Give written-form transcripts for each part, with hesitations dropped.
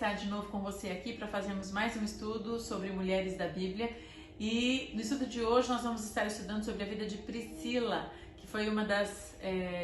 estar de novo com você aqui para fazermos mais um estudo sobre mulheres da Bíblia. E no estudo de hoje nós vamos estar estudando sobre a vida de Priscila, que foi uma das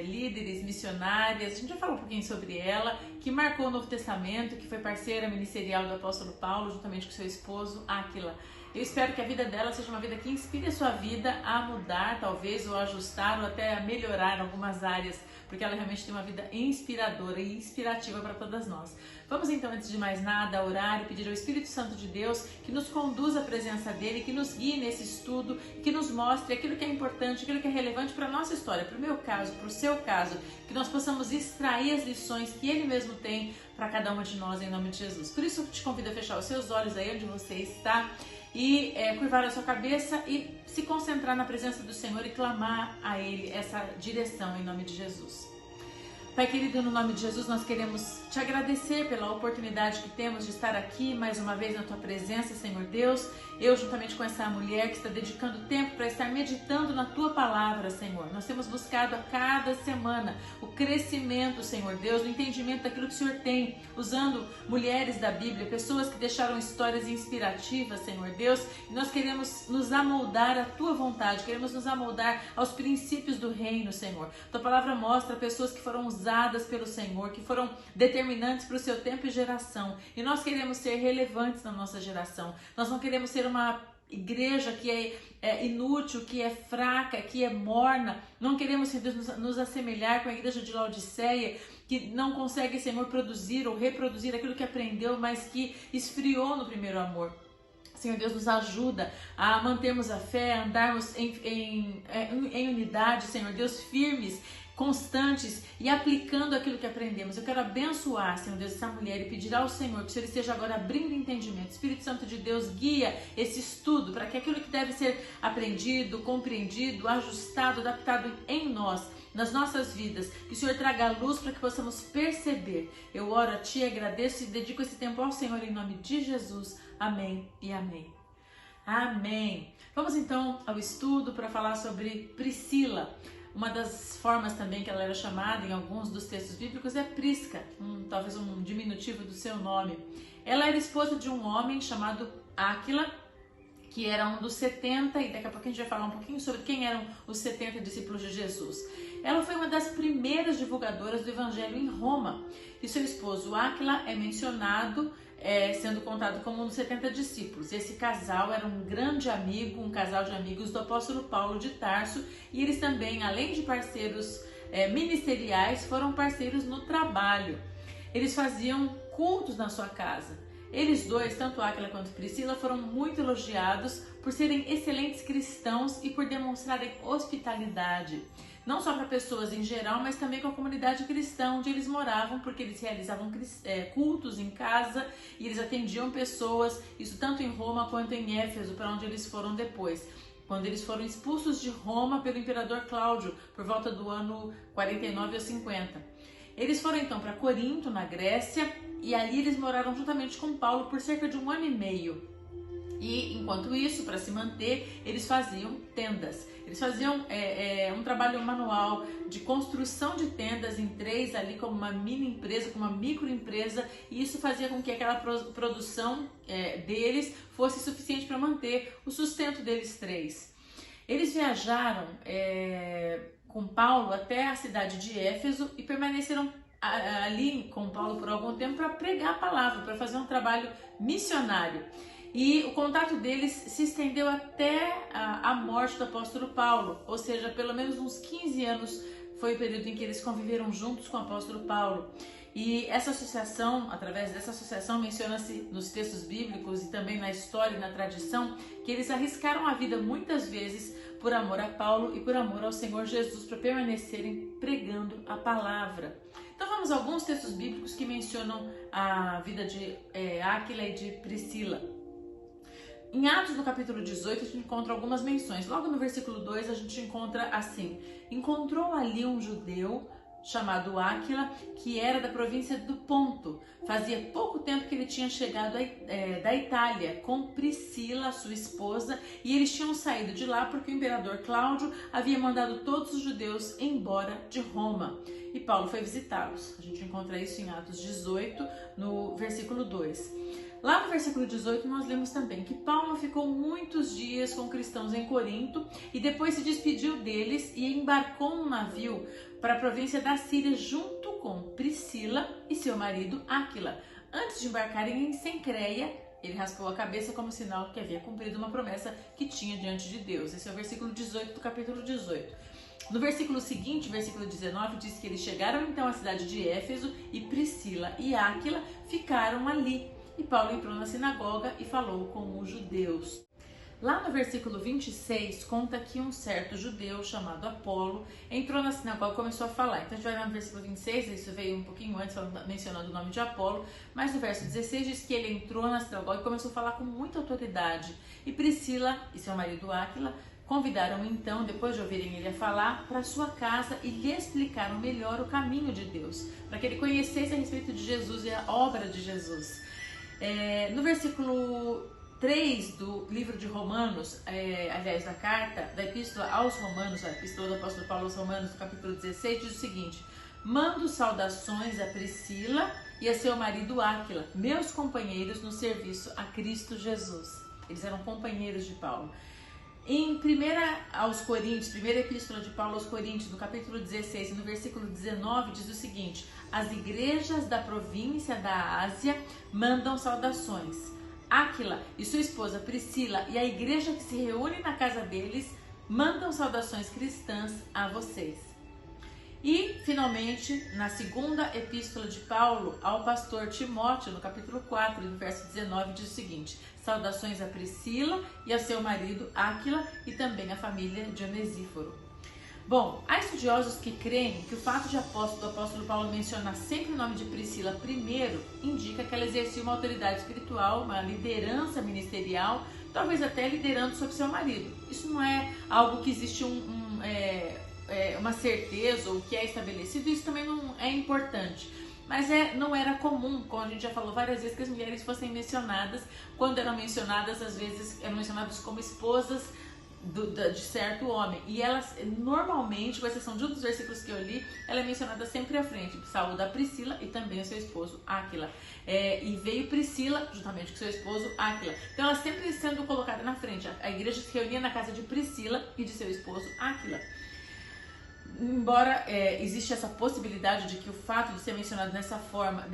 líderes missionárias. A gente vai falar um pouquinho sobre ela, que marcou o Novo Testamento, que foi parceira ministerial do apóstolo Paulo, juntamente com seu esposo Áquila. Eu espero que a vida dela seja uma vida que inspire a sua vida a mudar, talvez, ou a ajustar, ou até a melhorar algumas áreas, porque ela realmente tem uma vida inspiradora e inspirativa para todas nós. Vamos então, antes de mais nada, orar e pedir ao Espírito Santo de Deus que nos conduza à presença dele, que nos guie nesse estudo, que nos mostre aquilo que é importante, aquilo que é relevante para a nossa história, para o meu caso, para o seu caso, que nós possamos extrair as lições que ele mesmo tem para cada uma de nós, em nome de Jesus. Por isso, eu te convido a fechar os seus olhos aí onde você está e curvar a sua cabeça e se concentrar na presença do Senhor e clamar a Ele essa direção em nome de Jesus. Pai querido, no nome de Jesus, nós queremos te agradecer pela oportunidade que temos de estar aqui mais uma vez na tua presença, Senhor Deus. Eu, juntamente com essa mulher que está dedicando tempo para estar meditando na tua palavra, Senhor. Nós temos buscado a cada semana o crescimento, Senhor Deus, o entendimento daquilo que o Senhor tem, usando mulheres da Bíblia, pessoas que deixaram histórias inspirativas, Senhor Deus. E nós queremos nos amoldar à tua vontade, queremos nos amoldar aos princípios do reino, Senhor. Tua palavra mostra pessoas que foram usadas pelo Senhor, que foram determinantes para o seu tempo e geração. E nós queremos ser relevantes na nossa geração. Nós não queremos ser uma igreja que é inútil, que é fraca, que é morna. Não queremos nos assemelhar com a igreja de Laodiceia, que não consegue, Senhor, produzir ou reproduzir aquilo que aprendeu, mas que esfriou no primeiro amor. Senhor Deus, nos ajuda a mantermos a fé, a andarmos em unidade, Senhor Deus, firmes, constantes e aplicando aquilo que aprendemos. Eu quero abençoar, Senhor Deus, essa mulher e pedir ao Senhor que o Senhor esteja agora abrindo entendimento. Espírito Santo de Deus, guia esse estudo para que aquilo que deve ser aprendido, compreendido, ajustado, adaptado em nós, nas nossas vidas, que o Senhor traga a luz para que possamos perceber. Eu oro a Ti, agradeço e dedico esse tempo ao Senhor em nome de Jesus. Amém e amém. Amém. Vamos então ao estudo para falar sobre Priscila. Uma das formas também que ela era chamada em alguns dos textos bíblicos é Prisca, talvez um diminutivo do seu nome. Ela era esposa de um homem chamado Áquila, que era um dos 70, e daqui a pouco a gente vai falar um pouquinho sobre quem eram os 70 discípulos de Jesus. Ela foi uma das primeiras divulgadoras do evangelho em Roma, e seu esposo Áquila é mencionado sendo contado como um dos 70 discípulos. Esse casal era um grande amigo, um casal de amigos do apóstolo Paulo de Tarso, e eles também, além de parceiros ministeriais, foram parceiros no trabalho. Eles faziam cultos na sua casa. Eles dois, tanto Áquila quanto Priscila, foram muito elogiados por serem excelentes cristãos e por demonstrarem hospitalidade. Não só para pessoas em geral, mas também com a comunidade cristã onde eles moravam, porque eles realizavam cultos em casa e eles atendiam pessoas, isso tanto em Roma quanto em Éfeso, para onde eles foram depois. Quando eles foram expulsos de Roma pelo imperador Cláudio, por volta do ano 49 ou 50. Eles foram então para Corinto, na Grécia, e ali eles moraram juntamente com Paulo por cerca de 1 ano e meio. E enquanto isso, para se manter, eles faziam tendas. Eles faziam um trabalho manual de construção de tendas em três, ali como uma mini empresa, como uma microempresa, e isso fazia com que aquela produção deles fosse suficiente para manter o sustento deles três. Eles viajaram com Paulo até a cidade de Éfeso e permaneceram ali com Paulo por algum tempo para pregar a palavra, para fazer um trabalho missionário. E o contato deles se estendeu até a morte do apóstolo Paulo, ou seja, pelo menos uns 15 anos foi o período em que eles conviveram juntos com o apóstolo Paulo. E essa associação, através dessa associação, menciona-se nos textos bíblicos e também na história e na tradição que eles arriscaram a vida muitas vezes por amor a Paulo e por amor ao Senhor Jesus, para permanecerem pregando a palavra. Então vamos a alguns textos bíblicos que mencionam a vida de Áquila e de Priscila. Em Atos, no capítulo 18, a gente encontra algumas menções. Logo no versículo 2, a gente encontra assim: encontrou ali um judeu chamado Áquila, que era da província do Ponto. Fazia pouco tempo que ele tinha chegado da Itália com Priscila, sua esposa, e eles tinham saído de lá porque o imperador Cláudio havia mandado todos os judeus embora de Roma. E Paulo foi visitá-los. A gente encontra isso em Atos 18, no versículo 2. Lá no versículo 18 nós lemos também que Paulo ficou muitos dias com cristãos em Corinto e depois se despediu deles e embarcou num navio para a província da Síria junto com Priscila e seu marido Áquila. Antes de embarcarem em Cencreia, ele raspou a cabeça como sinal que havia cumprido uma promessa que tinha diante de Deus. Esse é o versículo 18 do capítulo 18. No versículo seguinte, versículo 19, diz que eles chegaram então à cidade de Éfeso e Priscila e Áquila ficaram ali. E Paulo entrou na sinagoga e falou com os judeus. Lá no versículo 26, conta que um certo judeu chamado Apolo entrou na sinagoga e começou a falar. Então a gente vai lá no versículo 26, isso veio um pouquinho antes, mencionando o nome de Apolo, mas no verso 16 diz que ele entrou na sinagoga e começou a falar com muita autoridade. E Priscila e seu marido Áquila convidaram então, depois de ouvirem ele falar, para sua casa e lhe explicaram melhor o caminho de Deus, para que ele conhecesse a respeito de Jesus e a obra de Jesus. No versículo 3 do livro de Romanos, aliás, da Epístola aos Romanos, a Epístola do Apóstolo Paulo aos Romanos, no capítulo 16, diz o seguinte: mando saudações a Priscila e a seu marido Áquila, meus companheiros no serviço a Cristo Jesus. Eles eram companheiros de Paulo. Em 1 aos Coríntios, primeira epístola de Paulo aos Coríntios, no capítulo 16 e no versículo 19, diz o seguinte: as igrejas da província da Ásia mandam saudações. Áquila e sua esposa Priscila e a igreja que se reúne na casa deles mandam saudações cristãs a vocês. E, finalmente, na segunda epístola de Paulo ao pastor Timóteo, no capítulo 4, no verso 19, diz o seguinte: saudações a Priscila e ao seu marido Áquila e também à família de Onesíforo. Bom, há estudiosos que creem que o fato do apóstolo Paulo mencionar sempre o nome de Priscila primeiro indica que ela exercia uma autoridade espiritual, uma liderança ministerial, talvez até liderando sobre seu marido. Isso não é algo que existe uma certeza ou que é estabelecido, isso também não é importante. Mas não era comum, como a gente já falou várias vezes, que as mulheres fossem mencionadas. Quando eram mencionadas, às vezes eram mencionadas como esposas de certo homem. E elas, normalmente, com exceção de um dos versículos que eu li, ela é mencionada sempre à frente. Saúde a Priscila e também o seu esposo Áquila. E veio Priscila juntamente com seu esposo Áquila. Então ela sempre sendo colocada na frente. A igreja se reunia na casa de Priscila e de seu esposo Áquila. Embora existe essa possibilidade de que o fato de ser mencionado dessa forma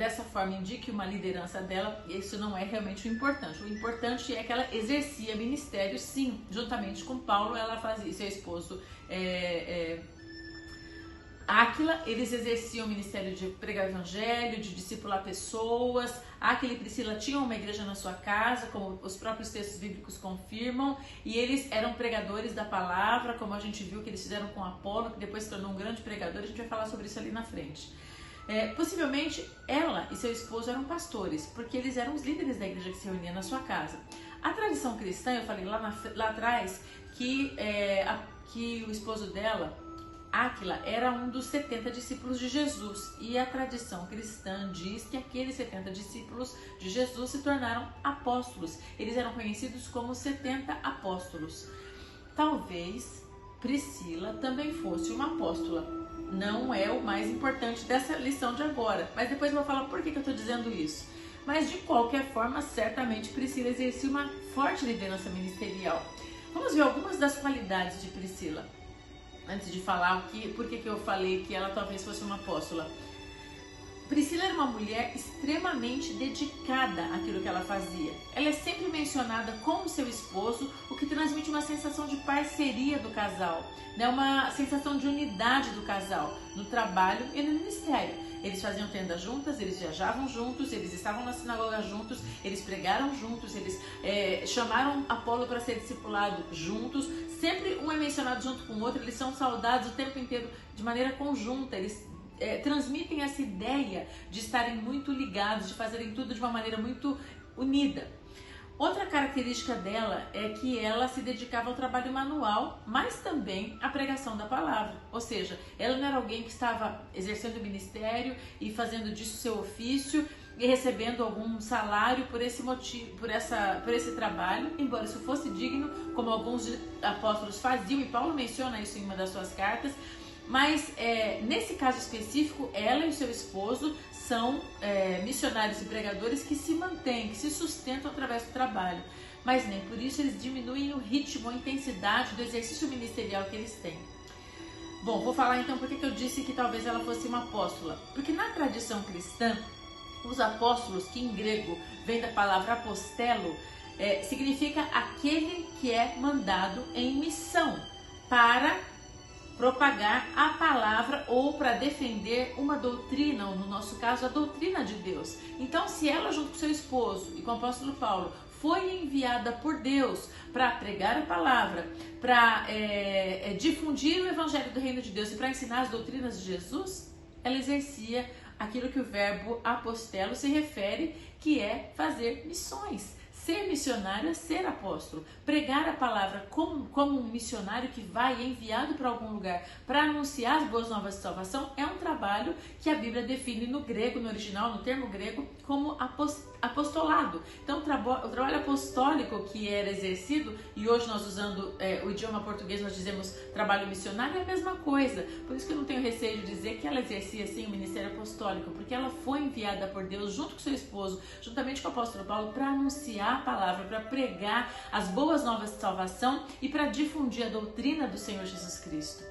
indique uma liderança dela, isso não é realmente o importante. O importante é que ela exercia ministério, sim, juntamente com Paulo, ela fazia, seu esposo Áquila, eles exerciam o ministério de pregar o evangelho, de discipular pessoas. Áquila e Priscila tinham uma igreja na sua casa, como os próprios textos bíblicos confirmam, e eles eram pregadores da palavra, como a gente viu que eles fizeram com Apolo, que depois se tornou um grande pregador. A gente vai falar sobre isso ali na frente. Possivelmente ela e seu esposo eram pastores, porque eles eram os líderes da igreja que se reunia na sua casa. A tradição cristã, eu falei lá atrás, que o esposo dela, Áquila, era um dos 70 discípulos de Jesus, e a tradição cristã diz que aqueles 70 discípulos de Jesus se tornaram apóstolos. Eles eram conhecidos como 70 apóstolos. Talvez Priscila também fosse uma apóstola. Não é o mais importante dessa lição de agora, mas depois eu vou falar por que eu estou dizendo isso. Mas de qualquer forma, certamente Priscila exercia uma forte liderança ministerial. Vamos ver algumas das qualidades de Priscila. Antes de falar por que eu falei que ela talvez fosse uma apóstola. Priscila era uma mulher extremamente dedicada àquilo que ela fazia. Ela é sempre mencionada como seu esposo, o que transmite uma sensação de parceria do casal, né? Uma sensação de unidade do casal, no trabalho e no ministério. Eles faziam tenda juntas, eles viajavam juntos, eles estavam na sinagoga juntos, eles pregaram juntos, eles chamaram Apolo para ser discipulado juntos. Sempre um é mencionado junto com o outro, eles são saudados o tempo inteiro de maneira conjunta. Eles transmitem essa ideia de estarem muito ligados, de fazerem tudo de uma maneira muito unida. Outra característica dela é que ela se dedicava ao trabalho manual, mas também à pregação da palavra. Ou seja, ela não era alguém que estava exercendo o ministério e fazendo disso seu ofício e recebendo algum salário por esse motivo, por esse trabalho, embora isso fosse digno, como alguns apóstolos faziam, e Paulo menciona isso em uma das suas cartas. Mas nesse caso específico, ela e o seu esposo são missionários e pregadores que se mantêm, que se sustentam através do trabalho. Mas nem por isso eles diminuem o ritmo, a intensidade do exercício ministerial que eles têm. Bom, vou falar então por que eu disse que talvez ela fosse uma apóstola. Porque na tradição cristã, os apóstolos, que em grego vem da palavra apostelo, significa aquele que é mandado em missão para propagar a palavra ou para defender uma doutrina, ou no nosso caso, a doutrina de Deus. Então, se ela, junto com seu esposo e com o apóstolo Paulo, foi enviada por Deus para pregar a palavra, para difundir o evangelho do reino de Deus e para ensinar as doutrinas de Jesus, ela exercia aquilo que o verbo apostelo se refere, que é fazer missões. Ser missionário é ser apóstolo. Pregar a palavra como um missionário que vai enviado para algum lugar para anunciar as boas novas de salvação é um trabalho que a Bíblia define no grego, no original, no termo grego, como apostolado. Então, o trabalho apostólico que era exercido, e hoje nós usando o idioma português nós dizemos trabalho missionário, é a mesma coisa. Por isso que eu não tenho receio de dizer que ela exercia sim o ministério apostólico, porque ela foi enviada por Deus junto com seu esposo, juntamente com o apóstolo Paulo, para anunciar a palavra, para pregar as boas novas de salvação e para difundir a doutrina do Senhor Jesus Cristo.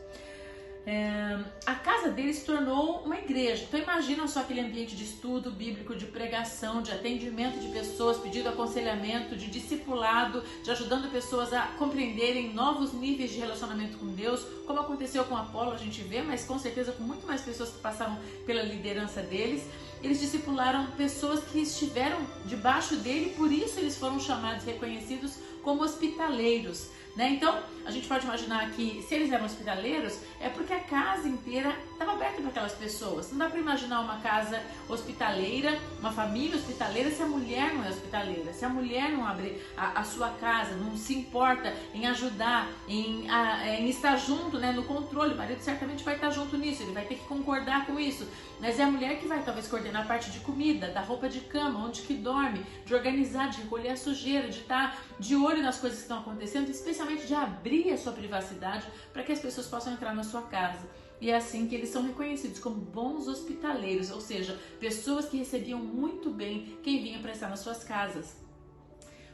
A casa dele se tornou uma igreja. Então imagina só aquele ambiente de estudo bíblico, de pregação, de atendimento de pessoas, pedindo aconselhamento, de discipulado, de ajudando pessoas a compreenderem novos níveis de relacionamento com Deus, como aconteceu com Apolo, a gente vê, mas com certeza com muito mais pessoas que passaram pela liderança deles. Eles discipularam pessoas que estiveram debaixo dele, por isso eles foram chamados, reconhecidos como hospitaleiros, né? Então, a gente pode imaginar que se eles eram hospitaleiros, é porque a casa inteira estava aberta para aquelas pessoas. Não dá para imaginar uma casa hospitaleira, uma família hospitaleira, se a mulher não é hospitaleira, se a mulher não abre a sua casa, não se importa em ajudar, em estar junto, né, no controle. O marido certamente vai estar junto nisso, ele vai ter que concordar com isso. Mas é a mulher que vai talvez coordenar a parte de comida, da roupa de cama, onde que dorme, de organizar, de recolher a sujeira, de estar de olho nas coisas que estão acontecendo, especialmente de abrir a sua privacidade para que as pessoas possam entrar na sua casa. E é assim que eles são reconhecidos como bons hospitaleiros, ou seja, pessoas que recebiam muito bem quem vinha para estar nas suas casas.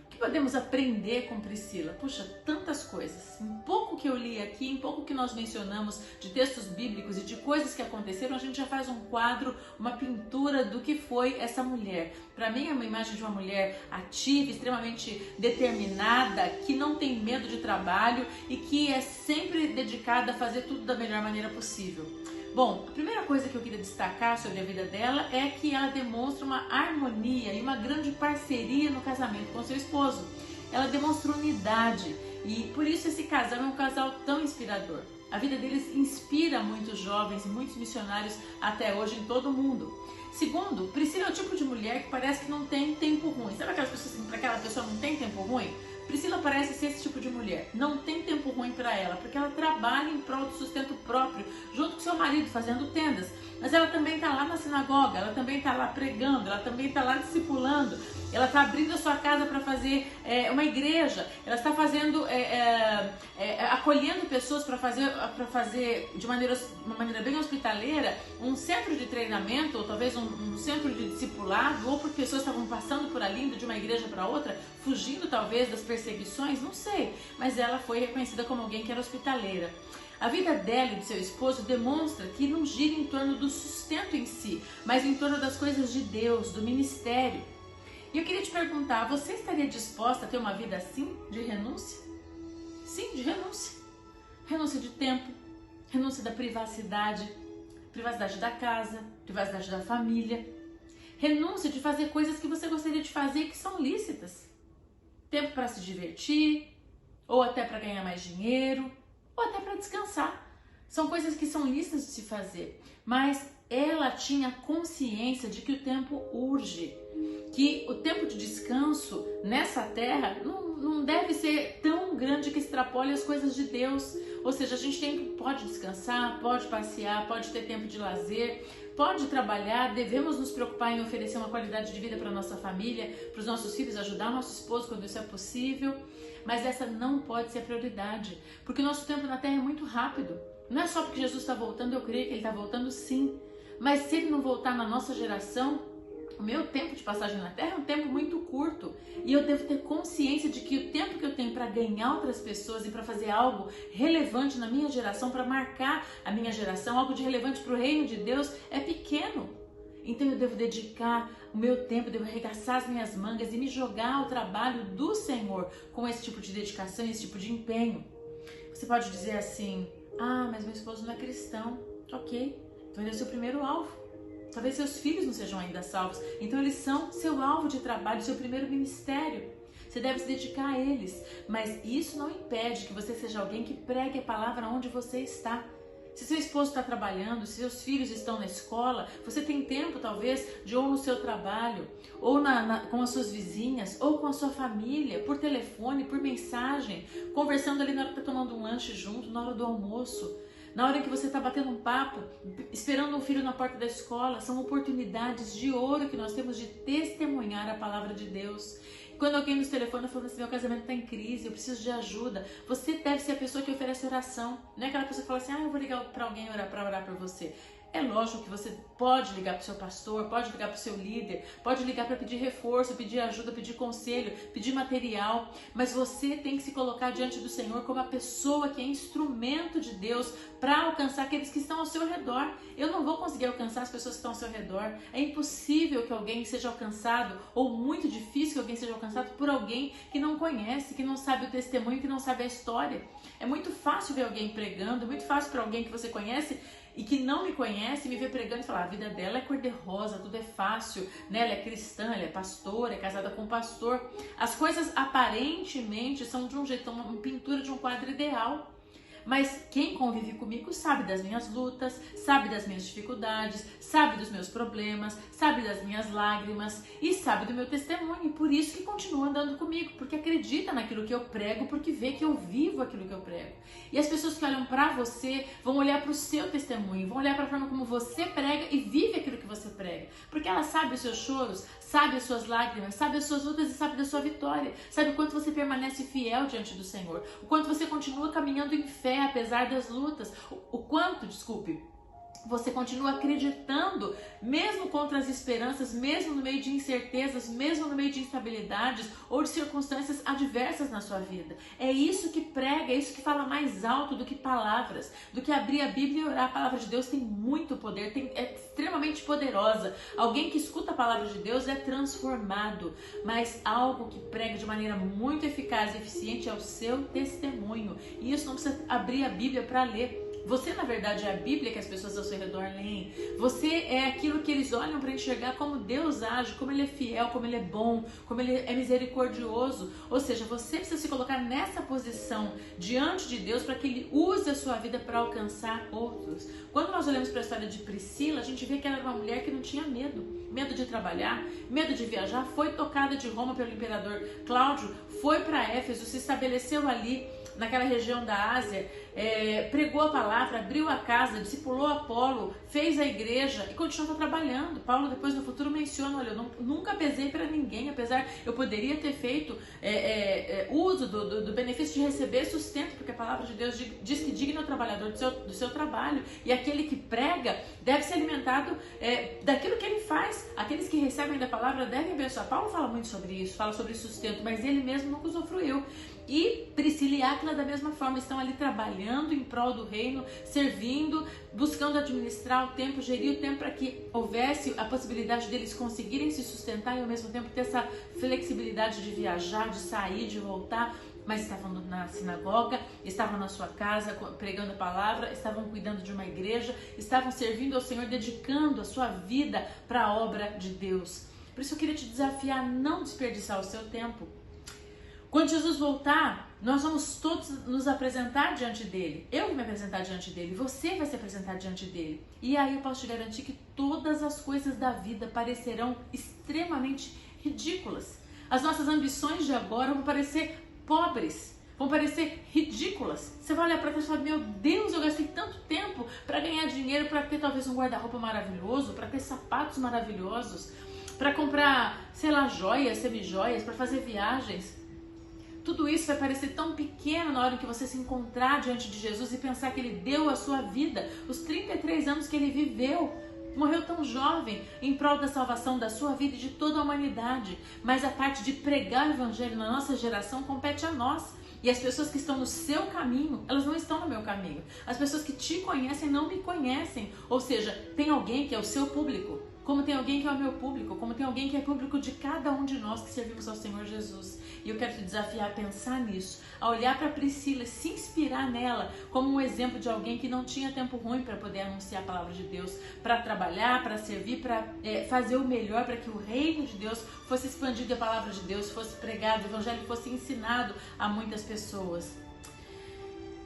O que podemos aprender com Priscila? Puxa, tantas coisas. Em pouco que eu li aqui, em pouco que nós mencionamos de textos bíblicos e de coisas que aconteceram, a gente já faz um quadro, uma pintura do que foi essa mulher. Para mim é uma imagem de uma mulher ativa, extremamente determinada, que não tem medo de trabalho e que é sempre dedicada a fazer tudo da melhor maneira possível. Bom, a primeira coisa que eu queria destacar sobre a vida dela é que ela demonstra uma harmonia e uma grande parceria no casamento com seu esposo. Ela demonstra unidade e por isso esse casal é um casal tão inspirador. A vida deles inspira muitos jovens e muitos missionários até hoje em todo o mundo. Segundo, Priscila é o tipo de mulher que parece que não tem tempo ruim. Sabe aquelas pessoas que para aquela pessoa não tem tempo ruim? Priscila parece ser esse tipo de mulher. Não tem tempo ruim para ela, porque ela trabalha em prol do sustento próprio, junto com seu marido, fazendo tendas. Mas ela também está lá na sinagoga, ela também está lá pregando, ela também está lá discipulando. Ela está abrindo a sua casa para fazer uma igreja. Ela está fazendo, acolhendo pessoas para fazer de uma maneira bem hospitaleira um centro de treinamento, ou talvez um centro de discipulado, ou porque pessoas estavam passando por ali, indo de uma igreja para outra, fugindo talvez das perseguições, não sei. Mas ela foi reconhecida como alguém que era hospitaleira. A vida dela e de seu esposo demonstra que não gira em torno do sustento em si, mas em torno das coisas de Deus, do ministério. E eu queria te perguntar, você estaria disposta a ter uma vida assim, de renúncia? Sim, de renúncia. Renúncia de tempo, renúncia da privacidade da casa, privacidade da família. Renúncia de fazer coisas que você gostaria de fazer que são lícitas. Tempo para se divertir, ou até para ganhar mais dinheiro, ou até para descansar. São coisas que são lícitas de se fazer, mas ela tinha consciência de que o tempo urge. que o tempo de descanso nessa terra não deve ser tão grande que extrapole as coisas de Deus. Ou seja, a gente pode descansar, pode passear, pode ter tempo de lazer, pode trabalhar, devemos nos preocupar em oferecer uma qualidade de vida para a nossa família, para os nossos filhos, ajudar o nosso esposo quando isso é possível, mas essa não pode ser a prioridade, porque o nosso tempo na terra é muito rápido. Não é só porque Jesus está voltando, eu creio que Ele está voltando sim, mas se Ele não voltar na nossa geração, o meu tempo de passagem na Terra é um tempo muito curto e eu devo ter consciência de que o tempo que eu tenho para ganhar outras pessoas e para fazer algo relevante na minha geração, para marcar a minha geração, algo de relevante para o reino de Deus, é pequeno. Então eu devo dedicar o meu tempo, devo arregaçar as minhas mangas e me jogar ao trabalho do Senhor com esse tipo de dedicação, esse tipo de empenho. Você pode dizer assim, mas meu esposo não é cristão. Ok, então ele é o seu primeiro alvo. Talvez seus filhos não sejam ainda salvos, então eles são seu alvo de trabalho, seu primeiro ministério. Você deve se dedicar a eles, mas isso não impede que você seja alguém que pregue a palavra onde você está. Se seu esposo está trabalhando, se seus filhos estão na escola, você tem tempo talvez de ou no seu trabalho, ou com as suas vizinhas, ou com a sua família, por telefone, por mensagem, conversando ali na hora que está tomando um lanche junto, na hora do almoço. Na hora que você está batendo um papo, esperando um filho na porta da escola, são oportunidades de ouro que nós temos de testemunhar a palavra de Deus. Quando alguém nos telefona falando assim, meu casamento está em crise, eu preciso de ajuda, você deve ser a pessoa que oferece oração. Não é aquela pessoa que fala assim, eu vou ligar para alguém para orar por você. É lógico que você pode ligar para o seu pastor, pode ligar para o seu líder, pode ligar para pedir reforço, pedir ajuda, pedir conselho, pedir material, mas você tem que se colocar diante do Senhor como a pessoa que é instrumento de Deus para alcançar aqueles que estão ao seu redor. Eu não vou conseguir alcançar as pessoas que estão ao seu redor. É impossível que alguém seja alcançado, ou muito difícil que alguém seja alcançado por alguém que não conhece, que não sabe o testemunho, que não sabe a história. É muito fácil ver alguém pregando, muito fácil para alguém que você conhece e que não me conhece, me vê pregando e falar, a vida dela é cor-de-rosa, tudo é fácil, né? Ela é cristã, ela é pastora, é casada com um pastor. As coisas aparentemente são de um jeito, uma pintura de um quadro ideal. Mas quem convive comigo sabe das minhas lutas, sabe das minhas dificuldades, sabe dos meus problemas, sabe das minhas lágrimas e sabe do meu testemunho. E por isso que continua andando comigo, porque acredita naquilo que eu prego, porque vê que eu vivo aquilo que eu prego. E as pessoas que olham pra você vão olhar pro seu testemunho, vão olhar pra forma como você prega e vive aquilo que você prega. Porque ela sabe os seus choros, sabe as suas lágrimas, sabe as suas lutas e sabe da sua vitória. Sabe o quanto você permanece fiel diante do Senhor, o quanto você continua caminhando em fé apesar das lutas, o quanto, você continua acreditando, mesmo contra as esperanças, mesmo no meio de incertezas, mesmo no meio de instabilidades ou de circunstâncias adversas na sua vida. É isso que prega, é isso que fala mais alto do que palavras, do que abrir a Bíblia e orar. A palavra de Deus tem muito poder, é extremamente poderosa. Alguém que escuta a palavra de Deus é transformado, mas algo que prega de maneira muito eficaz e eficiente é o seu testemunho. E isso não precisa abrir a Bíblia para ler. Você, na verdade, é a Bíblia que as pessoas ao seu redor leem. Você é aquilo que eles olham para enxergar como Deus age, como Ele é fiel, como Ele é bom, como Ele é misericordioso. Ou seja, você precisa se colocar nessa posição diante de Deus para que Ele use a sua vida para alcançar outros. Quando nós olhamos para a história de Priscila, a gente vê que ela era uma mulher que não tinha medo. Medo de trabalhar, medo de viajar. Foi tocada de Roma pelo imperador Cláudio, foi para Éfeso, se estabeleceu ali naquela região da Ásia, pregou a palavra, abriu a casa, discipulou Apolo, fez a igreja e continuou trabalhando. Paulo depois no futuro menciona, olha, eu nunca pesei para ninguém, apesar eu poderia ter feito uso do benefício de receber sustento, porque a palavra de Deus diz que digno é o trabalhador do seu trabalho, e aquele que prega deve ser alimentado daquilo que ele faz. Aqueles que recebem da palavra devem abençoar. Paulo fala muito sobre isso, fala sobre sustento, mas ele mesmo nunca usufruiu. E Priscila e Áquila da mesma forma estão ali trabalhando em prol do reino, servindo, buscando administrar o tempo, gerir o tempo para que houvesse a possibilidade deles conseguirem se sustentar e ao mesmo tempo ter essa flexibilidade de viajar, de sair, de voltar. Mas estavam na sinagoga, estavam na sua casa pregando a palavra, estavam cuidando de uma igreja, estavam servindo ao Senhor, dedicando a sua vida para a obra de Deus. Por isso eu queria te desafiar a não desperdiçar o seu tempo. Quando Jesus voltar, nós vamos todos nos apresentar diante dele. Eu vou me apresentar diante dele, você vai se apresentar diante dele. E aí eu posso te garantir que todas as coisas da vida parecerão extremamente ridículas. As nossas ambições de agora vão parecer pobres, vão parecer ridículas. Você vai olhar para trás e falar, meu Deus, eu gastei tanto tempo para ganhar dinheiro, para ter talvez um guarda-roupa maravilhoso, para ter sapatos maravilhosos, para comprar, sei lá, joias, semi-joias, para fazer viagens. Tudo isso vai parecer tão pequeno na hora em que você se encontrar diante de Jesus e pensar que Ele deu a sua vida, os 33 anos que Ele viveu. Morreu tão jovem em prol da salvação da sua vida e de toda a humanidade. Mas a parte de pregar o evangelho na nossa geração compete a nós. E as pessoas que estão no seu caminho, elas não estão no meu caminho. As pessoas que te conhecem não me conhecem. Ou seja, tem alguém que é o seu público, como tem alguém que é o meu público, como tem alguém que é público de cada um de nós que servimos ao Senhor Jesus. E eu quero te desafiar a pensar nisso, a olhar para Priscila, se inspirar nela como um exemplo de alguém que não tinha tempo ruim para poder anunciar a palavra de Deus, para trabalhar, para servir, para fazer o melhor para que o reino de Deus fosse expandido e a palavra de Deus fosse pregada, o evangelho fosse ensinado a muitas pessoas.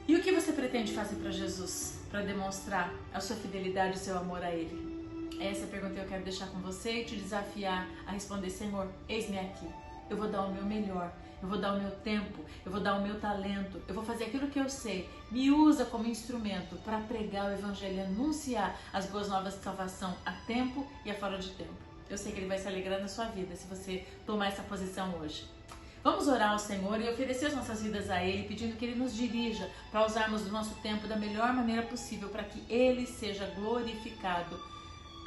E o que você pretende fazer para Jesus, para demonstrar a sua fidelidade e o seu amor a Ele? Essa pergunta eu quero deixar com você e te desafiar a responder, Senhor, eis-me aqui. Eu vou dar o meu melhor, eu vou dar o meu tempo, eu vou dar o meu talento, eu vou fazer aquilo que eu sei. Me usa como instrumento para pregar o evangelho, anunciar as boas novas de salvação a tempo e a fora de tempo. Eu sei que Ele vai se alegrar na sua vida se você tomar essa posição hoje. Vamos orar ao Senhor e oferecer as nossas vidas a Ele, pedindo que Ele nos dirija para usarmos o nosso tempo da melhor maneira possível para que Ele seja glorificado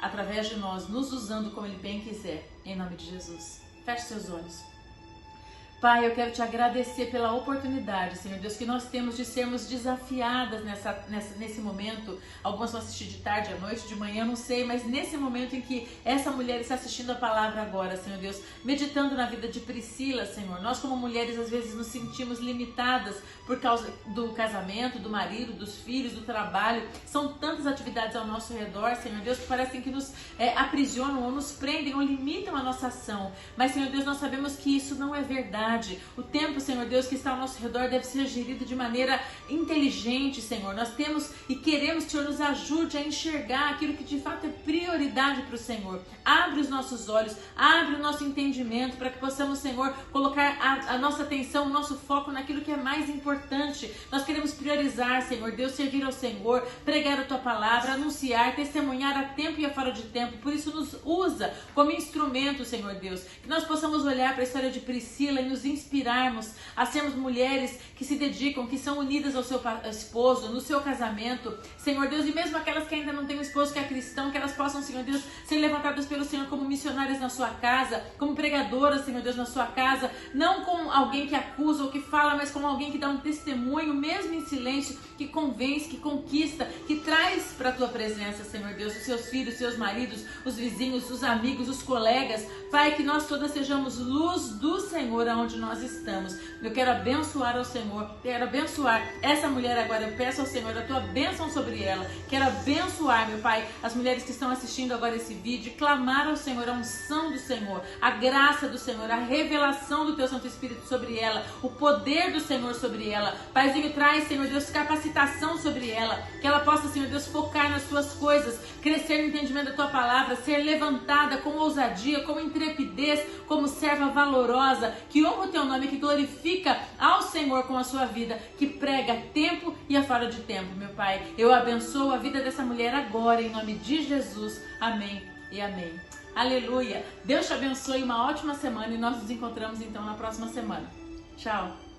através de nós, nos usando como Ele bem quiser, em nome de Jesus. Feche seus olhos. Pai, eu quero te agradecer pela oportunidade, Senhor Deus, que nós temos de sermos desafiadas nesse momento. Algumas vão assistir de tarde, à noite, de manhã, não sei, mas nesse momento em que essa mulher está assistindo a palavra agora, Senhor Deus, meditando na vida de Priscila, Senhor, nós como mulheres às vezes nos sentimos limitadas por causa do casamento, do marido, dos filhos, do trabalho. São tantas atividades ao nosso redor, Senhor Deus, que parecem que nos aprisionam ou nos prendem ou limitam a nossa ação. Mas, Senhor Deus, nós sabemos que isso não é verdade. O tempo, Senhor Deus, que está ao nosso redor deve ser gerido de maneira inteligente, Senhor. Nós temos e queremos que o Senhor nos ajude a enxergar aquilo que de fato é prioridade para o Senhor. Abre os nossos olhos, abre o nosso entendimento para que possamos, Senhor, colocar a nossa atenção, o nosso foco naquilo que é mais importante. Nós queremos priorizar, Senhor Deus, servir ao Senhor, pregar a Tua palavra, anunciar, testemunhar a tempo e a fora de tempo. Por isso nos usa como instrumento, Senhor Deus. Que nós possamos olhar para a história de Priscila e nos inspirarmos a sermos mulheres que se dedicam, que são unidas ao seu esposo, no seu casamento, Senhor Deus, e mesmo aquelas que ainda não têm um esposo que é cristão, que elas possam, Senhor Deus, ser levantadas pelo Senhor como missionárias na sua casa, como pregadoras, Senhor Deus, na sua casa, não com alguém que acusa ou que fala, mas como alguém que dá um testemunho, mesmo em silêncio, que convence, que conquista, que traz para a Tua presença, Senhor Deus, os seus filhos, os seus maridos, os vizinhos, os amigos, os colegas, Pai, que nós todas sejamos luz do Senhor aonde nós estamos. Eu quero abençoar ao Senhor, quero abençoar essa mulher agora, eu peço ao Senhor a Tua bênção sobre ela, quero abençoar, meu Pai, as mulheres que estão assistindo agora esse vídeo, clamar ao Senhor a unção do Senhor, a graça do Senhor, a revelação do Teu Santo Espírito sobre ela, o poder do Senhor sobre ela. Paizinho, traz, Senhor Deus, capacitação sobre ela, que ela possa, Senhor Deus, focar nas Tuas coisas, crescer no entendimento da Tua palavra, ser levantada com ousadia, com intrepidez, como serva valorosa, que honra o Teu nome, que glorifica ao Senhor com a sua vida, que prega tempo e a fora de tempo, meu Pai. Eu abençoo a vida dessa mulher agora, em nome de Jesus. Amém e amém. Aleluia. Deus te abençoe, uma ótima semana e nós nos encontramos então na próxima semana. Tchau.